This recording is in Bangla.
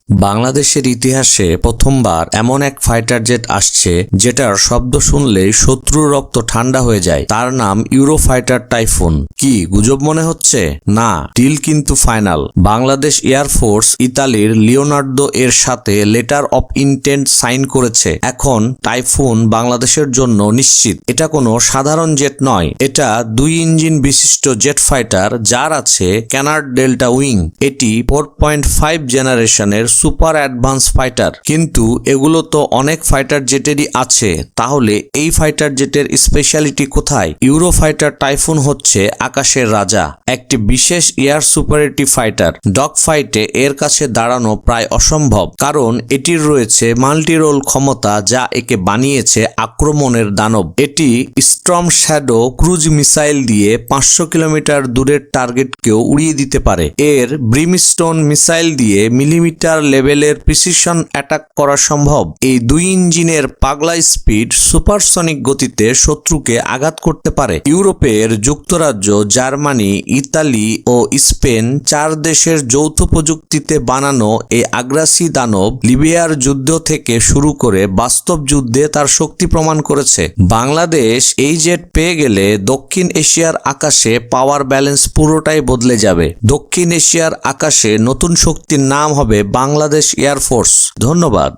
বাংলাদেশের ইতিহাসে প্রথমবার এমন এক ফাইটার জেট আসছে যেটার শব্দ শুনলেই শত্রুর রক্ত ঠান্ডা হয়ে যায়। তার নাম ইউরোফাইটার টাইফুন। কি গুজব মনে হচ্ছে? না, ডিল কিন্তু ফাইনাল। বাংলাদেশ এয়ারফোর্স ইতালির লিওনার্দো এর সাথে লেটার অফ ইন্টেন্ট সাইন করেছে। এখন টাইফুন বাংলাদেশের জন্য নিশ্চিত। এটা কোনো সাধারণ জেট নয়, এটা 2 ইঞ্জিন বিশিষ্ট জেট ফাইটার যার আছে ক্যানার্ড ডেল্টা উইং। এটি 4.5 জেনারেশনের সুপার অ্যাডভান্স ফাইটার। কিন্তু এগুলো তো অনেক ফাইটার জেটেরই আছে, তাহলে এই ফাইটার জেটের স্পেশালিটি কোথায়? ইউরোফাইটার টাইফুন হচ্ছে আকাশের রাজা, একটি বিশেষ এয়ার সুপারিটি ফাইটার। ডগ ফাইটে এর কাছে দাঁড়ানো প্রায় অসম্ভব, কারণ এটির রয়েছে মাল্টি রোল ক্ষমতা যা একে বানিয়েছে আক্রমণের দানব। এটি স্টর্ম শ্যাডো ক্রুজ মিসাইল দিয়ে 500 কিলোমিটার দূরের টার্গেটকেও উড়িয়ে দিতে পারে। এর ব্রিমস্টোন মিসাইল দিয়ে মিলিমিটার লেভেলের প্রিসিশন অ্যাটাক করা সম্ভব। এই 2 ইঞ্জিনের পাগলা স্পিড সুপারসনিক গতিতে শত্রুকে আঘাত করতে পারে। ইউরোপের যুক্তরাজ্য, জার্মানি, ইতালি ও স্পেন 4 দেশের যৌথ প্রযুক্তিতে বানানো এই আগ্রাসী দানব লিবিয়ার যুদ্ধ থেকে শুরু করে বাস্তব যুদ্ধে তার শক্তি প্রমাণ করেছে। বাংলাদেশ এই জেট পেয়ে গেলে দক্ষিণ এশিয়ার আকাশে পাওয়ার ব্যালেন্স পুরোটাই বদলে যাবে। দক্ষিণ এশিয়ার আকাশে নতুন শক্তির নাম হবে বাংলাদেশ এয়ারফোর্স। ধন্যবাদ।